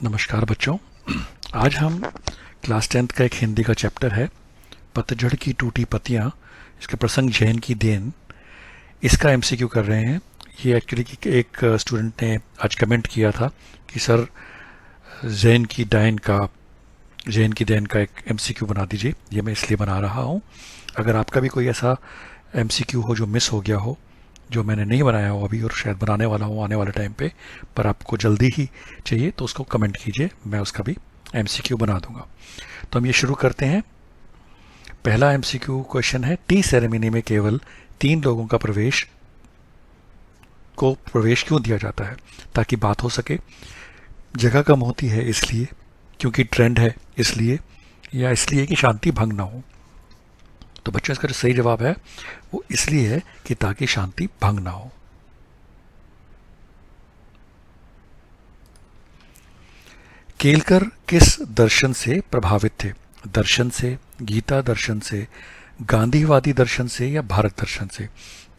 नमस्कार बच्चों। आज हम क्लास 10th का एक हिंदी का चैप्टर है पतझड़ की टूटी पत्तियां, इसका प्रसंग जैन की देन, इसका एमसीक्यू कर रहे हैं। ये एक्चुअली एक स्टूडेंट ने आज कमेंट किया था कि सर जैन की देन का एक एमसीक्यू बना दीजिए। ये मैं इसलिए बना रहा हूँ, अगर आपका भी कोई ऐसा एमसीक्यू हो जो मिस हो गया हो, जो मैंने नहीं बनाया हो अभी और शायद बनाने वाला हूँ आने वाले टाइम पे, पर आपको जल्दी ही चाहिए तो उसको कमेंट कीजिए, मैं उसका भी एमसीक्यू बना दूंगा। तो हम ये शुरू करते हैं। पहला एमसीक्यू क्वेश्चन है, टी सेरेमनी में केवल 3 लोगों का प्रवेश क्यों दिया जाता है? ताकि बात हो सके, जगह कम होती है इसलिए, क्योंकि ट्रेंड है इसलिए, या इसलिए कि शांति भंग ना हो? तो बच्चों इसका जो सही जवाब है वो इसलिए है कि ताकि शांति भंग ना हो। केलकर किस दर्शन से प्रभावित थे? दर्शन से, गीता दर्शन से, गांधीवादी दर्शन से, या भारत दर्शन से?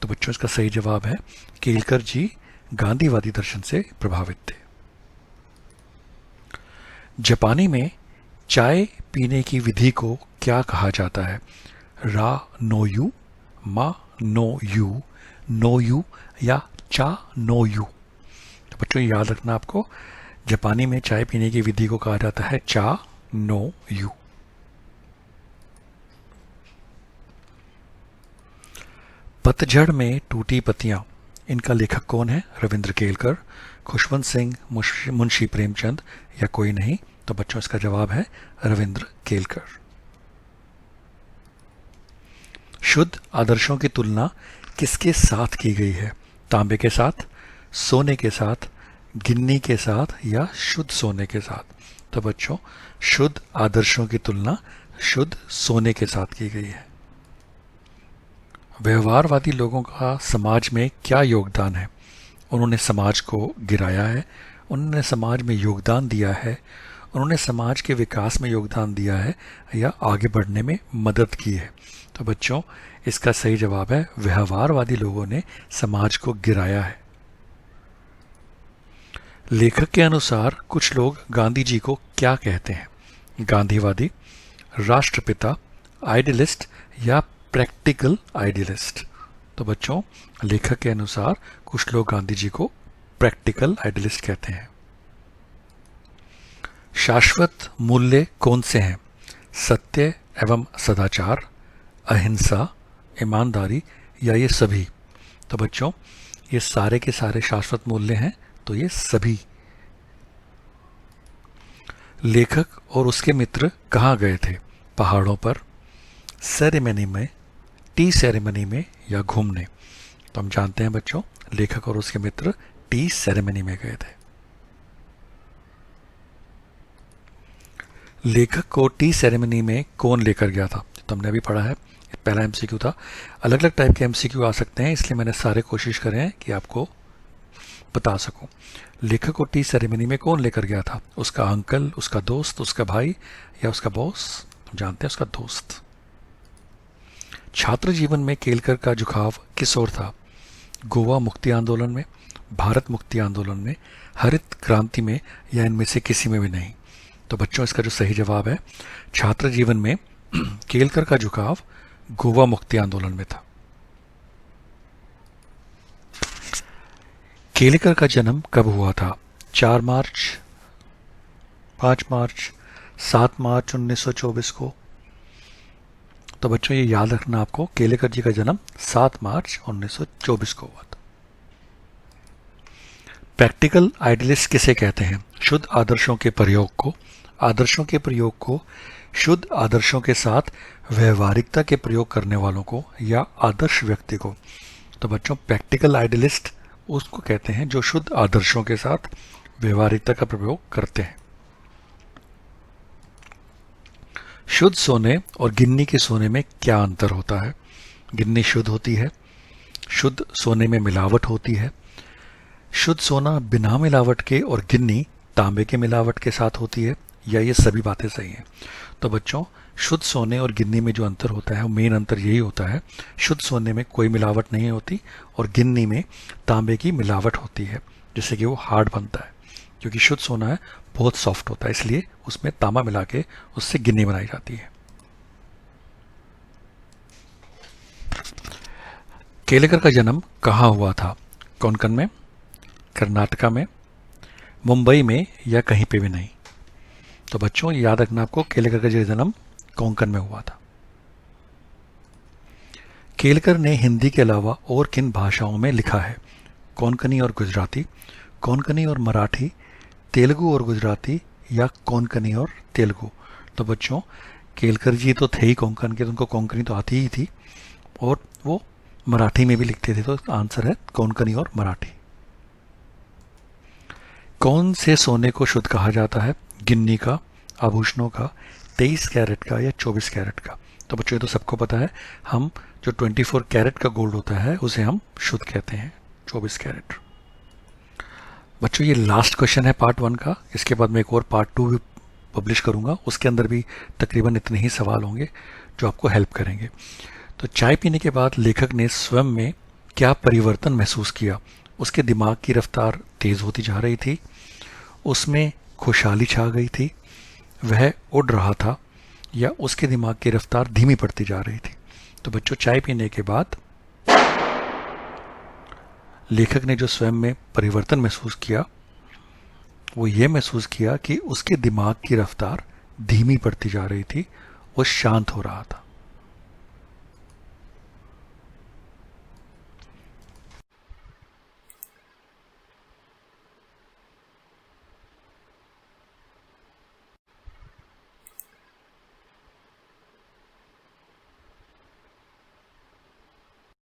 तो बच्चों इसका सही जवाब है केलकर जी गांधीवादी दर्शन से प्रभावित थे। जापानी में चाय पीने की विधि को क्या कहा जाता है? रा नो यू, मा नो यू, या चा नो यू? तो बच्चों याद रखना आपको, जापानी में चाय पीने की विधि को कहा जाता है चा नो यू। पतझड़ में टूटी पत्तियां, इनका लेखक कौन है? रविंद्र केलकर, खुशवंत सिंह, मुंशी प्रेमचंद, या कोई नहीं? तो बच्चों इसका जवाब है रविंद्र केलकर। शुद्ध आदर्शों की तुलना किसके साथ की गई है? तांबे के साथ, सोने के साथ, गिन्नी के साथ, या शुद्ध सोने के साथ? तो बच्चों शुद्ध आदर्शों की तुलना शुद्ध सोने के साथ की गई है। व्यवहारवादी लोगों का समाज में क्या योगदान है? उन्होंने समाज को गिराया है, उन्होंने समाज में योगदान दिया है, उन्होंने समाज के विकास में योगदान दिया है, या आगे बढ़ने में मदद की है? तो बच्चों इसका सही जवाब है व्यवहारवादी लोगों ने समाज को गिराया है। लेखक के अनुसार कुछ लोग गांधी जी को क्या कहते हैं? गांधीवादी, राष्ट्रपिता, आइडियलिस्ट, या प्रैक्टिकल आइडियलिस्ट? तो बच्चों लेखक के अनुसार कुछ लोग गांधी जी को प्रैक्टिकल आइडियलिस्ट कहते हैं। शाश्वत मूल्य कौन से हैं? सत्य एवं सदाचार, अहिंसा, ईमानदारी, या ये सभी? तो बच्चों ये सारे के सारे शाश्वत मूल्य हैं, तो ये सभी। लेखक और उसके मित्र कहाँ गए थे? पहाड़ों पर, सेरेमनी में, टी सेरेमनी में, या घूमने? तो हम जानते हैं बच्चों लेखक और उसके मित्र टी सेरेमनी में गए थे। लेखक को टी सेरेमनी में कौन लेकर गया था? तो हमने अभी पढ़ा है, पहला एमसीक्यू था। अलग अलग टाइप के एमसीक्यू आ सकते हैं, इसलिए मैंने सारे कोशिश करे हैं कि आपको बता सकूं। लेखक को टी सेरेमनी में कौन लेकर गया था? उसका अंकल, उसका दोस्त, उसका भाई, या उसका बॉस? हम जानते हैं उसका दोस्त। छात्र जीवन में केलकर का झुकाव किस ओर था? गोवा मुक्ति आंदोलन में, भारत मुक्ति आंदोलन में, हरित क्रांति में, या इनमें से किसी में भी नहीं? तो बच्चों इसका जो सही जवाब है छात्र जीवन में केलकर का झुकाव गोवा मुक्ति आंदोलन में था। केलकर का जन्म कब हुआ था? 4 मार्च, 5 मार्च, 7 मार्च 1924 को? तो बच्चों ये याद रखना आपको, केलकर जी का जन्म 7 मार्च 1924 को हुआ था। प्रैक्टिकल आइडियलिस्ट किसे कहते हैं? शुद्ध आदर्शों के प्रयोग को, आदर्शों के प्रयोग को, शुद्ध आदर्शों के साथ व्यवहारिकता के प्रयोग करने वालों को, या आदर्श व्यक्ति को? तो बच्चों प्रैक्टिकल आइडियलिस्ट उसको कहते हैं जो शुद्ध आदर्शों के साथ व्यवहारिकता का प्रयोग करते हैं। शुद्ध सोने और गिन्नी के सोने में क्या अंतर होता है? गिन्नी शुद्ध होती है, शुद्ध सोने में मिलावट होती है। शुद्ध सोना बिना मिलावट के और गिन्नी तांबे के मिलावट के साथ होती है, या ये सभी बातें सही हैं? तो बच्चों शुद्ध सोने और गिन्नी में जो अंतर होता है वो मेन अंतर यही होता है, शुद्ध सोने में कोई मिलावट नहीं होती और गिन्नी में तांबे की मिलावट होती है, जिससे कि वो हार्ड बनता है। क्योंकि शुद्ध सोना है बहुत सॉफ्ट होता है, इसलिए उसमें तांबा मिला के उससे गिन्नी बनाई जाती है। केलेकर का जन्म कहाँ हुआ था? कोंकण में, कर्नाटका में, मुंबई में, या कहीं पे भी नहीं? तो बच्चों याद रखना आपको, केलेकर का जो जन्म कोंकण में हुआ था। केलकर ने हिंदी के अलावा और किन भाषाओं में लिखा है? कोंकणी और गुजराती, कोंकणी और मराठी, तेलुगु और गुजराती, या कोंकणी और तेलुगु? तो बच्चों केलकर जी तो थे ही कोंकण के, तो उनको कोंकणी तो आती ही थी, और वो मराठी में भी लिखते थे, तो आंसर है कोंकणी और मराठी। कौन से सोने को शुद्ध कहा जाता है? गिन्नी का, आभूषणों का, 23 कैरेट का, या 24 कैरेट का? तो बच्चों ये तो सबको पता है, हम जो 24 कैरेट का गोल्ड होता है उसे हम शुद्ध कहते हैं, 24 कैरेट। बच्चों ये लास्ट क्वेश्चन है पार्ट 1 का, इसके बाद मैं एक और पार्ट 2 भी पब्लिश करूंगा, उसके अंदर भी तकरीबन इतने ही सवाल होंगे जो आपको हेल्प करेंगे। तो चाय पीने के बाद लेखक ने स्वयं में क्या परिवर्तन महसूस किया? उसके दिमाग की रफ्तार तेज होती जा रही थी, उसमें खुशहाली छा गई थी, वह उड़ रहा था, या उसके दिमाग की रफ्तार धीमी पड़ती जा रही थी? तो बच्चों चाय पीने के बाद लेखक ने जो स्वयं में परिवर्तन महसूस किया, वो ये महसूस किया कि उसके दिमाग की रफ्तार धीमी पड़ती जा रही थी, वो शांत हो रहा था।